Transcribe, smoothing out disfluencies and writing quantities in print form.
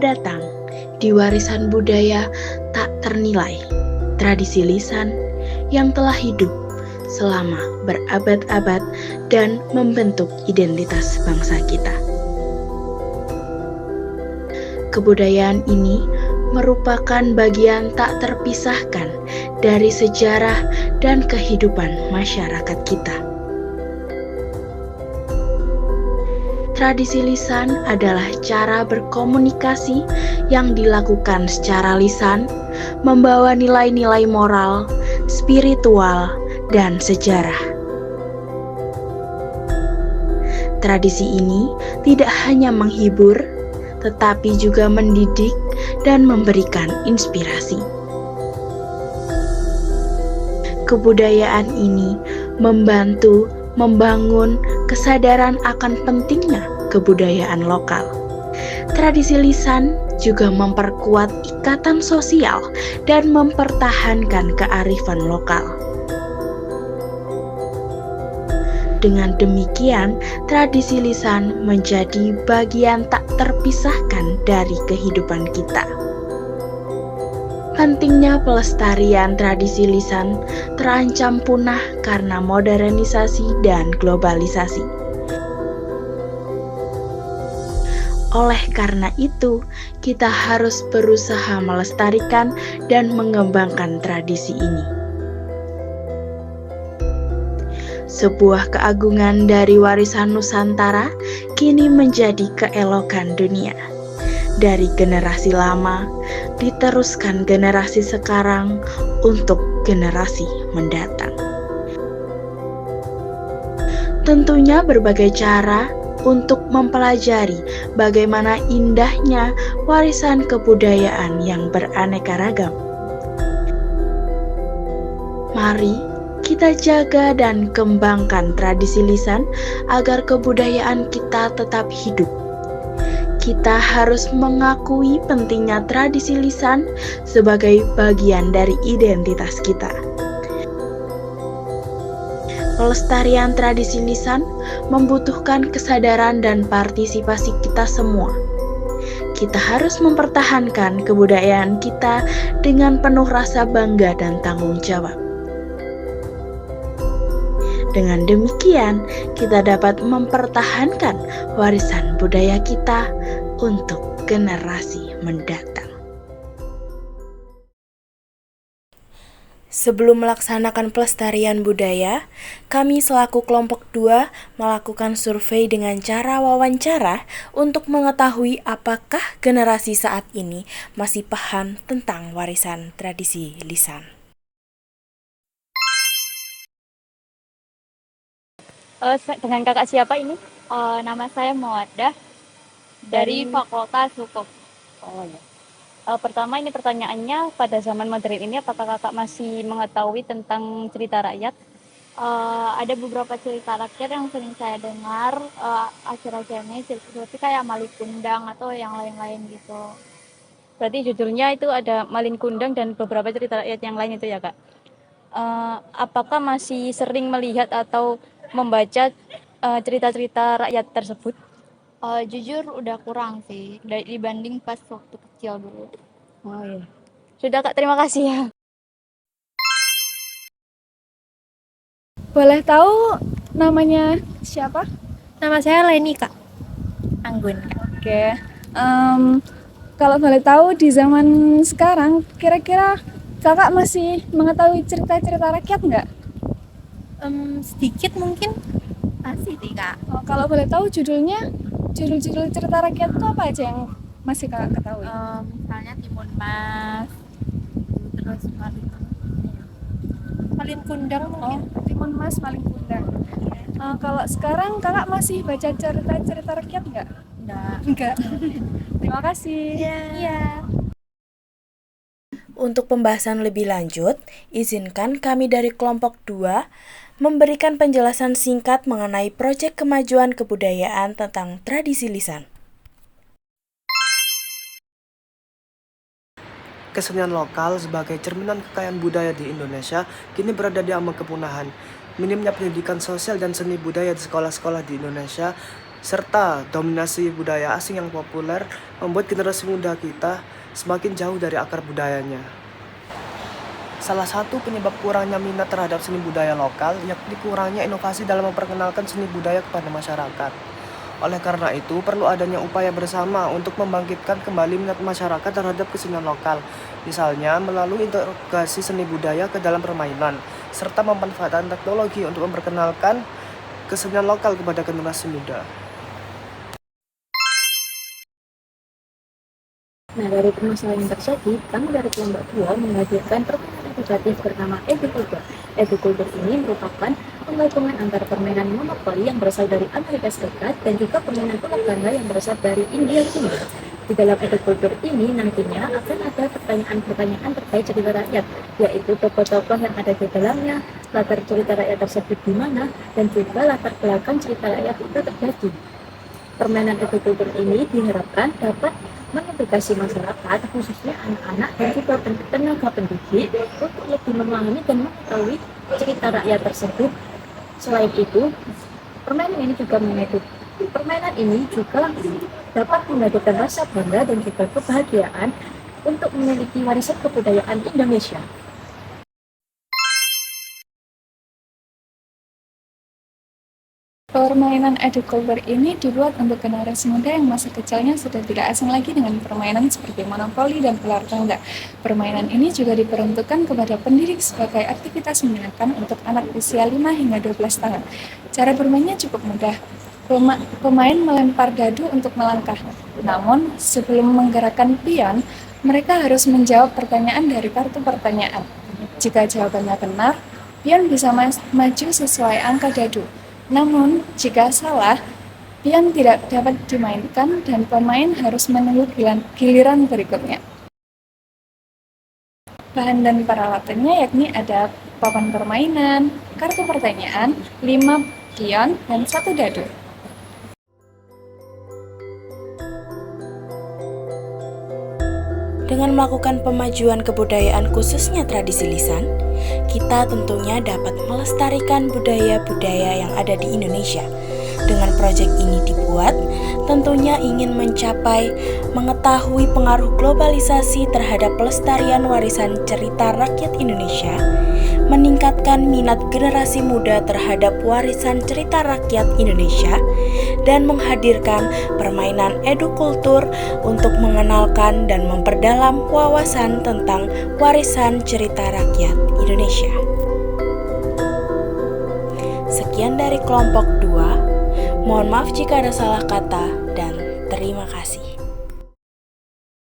datang di warisan budaya tak ternilai, tradisi lisan yang telah hidup selama berabad-abad dan membentuk identitas bangsa kita. Kebudayaan ini merupakan bagian tak terpisahkan dari sejarah dan kehidupan masyarakat kita. Tradisi lisan adalah cara berkomunikasi yang dilakukan secara lisan, membawa nilai-nilai moral, spiritual, dan sejarah. Tradisi ini tidak hanya menghibur, tetapi juga mendidik dan memberikan inspirasi. Kebudayaan ini membantu membangun kesadaran akan pentingnya kebudayaan lokal. Tradisi lisan juga memperkuat ikatan sosial dan mempertahankan kearifan lokal. Dengan demikian, tradisi lisan menjadi bagian tak terpisahkan dari kehidupan kita. Pentingnya pelestarian tradisi lisan terancam punah karena modernisasi dan globalisasi. Oleh karena itu, kita harus berusaha melestarikan dan mengembangkan tradisi ini. Sebuah keagungan dari warisan Nusantara kini menjadi keelokan dunia. Dari generasi lama, diteruskan generasi sekarang untuk generasi mendatang. Tentunya berbagai cara untuk mempelajari bagaimana indahnya warisan kebudayaan yang beraneka ragam. Mari kita jaga dan kembangkan tradisi lisan agar kebudayaan kita tetap hidup. Kita harus mengakui pentingnya tradisi lisan sebagai bagian dari identitas kita. Pelestarian tradisi lisan membutuhkan kesadaran dan partisipasi kita semua. Kita harus mempertahankan kebudayaan kita dengan penuh rasa bangga dan tanggung jawab. Dengan demikian, kita dapat mempertahankan warisan budaya kita untuk generasi mendatang. Sebelum melaksanakan pelestarian budaya, kami selaku kelompok 2 melakukan survei dengan cara wawancara untuk mengetahui apakah generasi saat ini masih paham tentang warisan tradisi lisan. Dengan kakak siapa ini? Nama saya Mawaddah dari Fakultas Hukum. Oh ya. Pertama ini pertanyaannya, pada zaman modern ini apakah kakak masih mengetahui tentang cerita rakyat? Ada beberapa cerita rakyat yang sering saya dengar akhir-akhirnya seperti kayak Malin Kundang atau yang lain-lain gitu. Berarti judulnya itu ada Malin Kundang dan beberapa cerita rakyat yang lain itu ya kak? Apakah masih sering melihat atau membaca cerita-cerita rakyat tersebut? Jujur udah kurang sih dibanding pas waktu kecil dulu. Oh iya. Sudah kak, terima kasih ya. Boleh tahu namanya siapa? Nama saya Leni kak. Anggun kak. Oke. Kalau boleh tahu di zaman sekarang kira-kira kakak masih mengetahui cerita-cerita rakyat nggak? Sedikit mungkin. Masih sih kak. Kalau boleh tahu judul-judul cerita rakyat itu apa aja yang masih kakak ketahui? Misalnya Timun Mas, terus Malin Kundang mungkin. Timun Mas, Malin Kundang. Kalau sekarang kakak masih baca cerita-cerita rakyat nggak? Enggak. Terima kasih. Iya. Untuk pembahasan lebih lanjut, izinkan kami dari kelompok 2 memberikan penjelasan singkat mengenai proyek kemajuan kebudayaan tentang tradisi lisan. Kesenian lokal sebagai cerminan kekayaan budaya di Indonesia kini berada di ambang kepunahan. Minimnya pendidikan sosial dan seni budaya di sekolah-sekolah di Indonesia serta dominasi budaya asing yang populer membuat generasi muda kita semakin jauh dari akar budayanya. Salah satu penyebab kurangnya minat terhadap seni budaya lokal yakni kurangnya inovasi dalam memperkenalkan seni budaya kepada masyarakat. Oleh karena itu, perlu adanya upaya bersama untuk membangkitkan kembali minat masyarakat terhadap kesenian lokal, misalnya melalui integrasi seni budaya ke dalam permainan, serta memanfaatkan teknologi untuk memperkenalkan kesenian lokal kepada generasi muda. Nah, dari permasalahan yang terjadi, kami dari kelompok 2 menghadirkan permainan edukatif bernama Educulture. Educulture ini merupakan penggabungan antara permainan monopoli yang berasal dari Amerika Serikat dan juga permainan ular ganda yang berasal dari India Timur. Di dalam Educulture ini nantinya akan ada pertanyaan-pertanyaan terkait cerita rakyat, yaitu tokoh-tokoh yang ada di dalamnya, latar cerita rakyat tersebut di mana, dan juga latar belakang cerita rakyat itu terjadi. Permainan Educulture ini diharapkan dapat mengedukasi masyarakat, khususnya anak-anak dan juga tenaga pendidik untuk lebih memahami dan mengetahui cerita rakyat tersebut. Selain itu, permainan ini juga dapat menghadirkan rasa bangga dan juga kebahagiaan untuk memiliki warisan kebudayaan Indonesia. Permainan Educulture ini dibuat untuk generasi muda yang masa kecilnya sudah tidak asing lagi dengan permainan seperti monopoli dan ular tangga. Permainan ini juga diperuntukkan kepada pendidik sebagai aktivitas menyenangkan untuk anak usia 5 hingga 12 tahun. Cara bermainnya cukup mudah. Pemain melempar dadu untuk melangkah. Namun, sebelum menggerakkan pion, mereka harus menjawab pertanyaan dari kartu pertanyaan. Jika jawabannya benar, pion bisa maju sesuai angka dadu. Namun, jika salah, pion tidak dapat dimainkan dan pemain harus menunggu giliran berikutnya. Bahan dan peralatannya yakni ada papan permainan, kartu pertanyaan, 5 pion, dan 1 dadu. Dengan melakukan pemajuan kebudayaan khususnya tradisi lisan, kita tentunya dapat melestarikan budaya-budaya yang ada di Indonesia. Dengan proyek ini dibuat, tentunya ingin mencapai mengetahui pengaruh globalisasi terhadap pelestarian warisan cerita rakyat Indonesia, meningkatkan minat generasi muda terhadap warisan cerita rakyat Indonesia, dan menghadirkan permainan edukultur untuk mengenalkan dan memperdalam wawasan tentang warisan cerita rakyat Indonesia. Sekian dari kelompok 2. Mohon maaf jika ada salah kata dan terima kasih.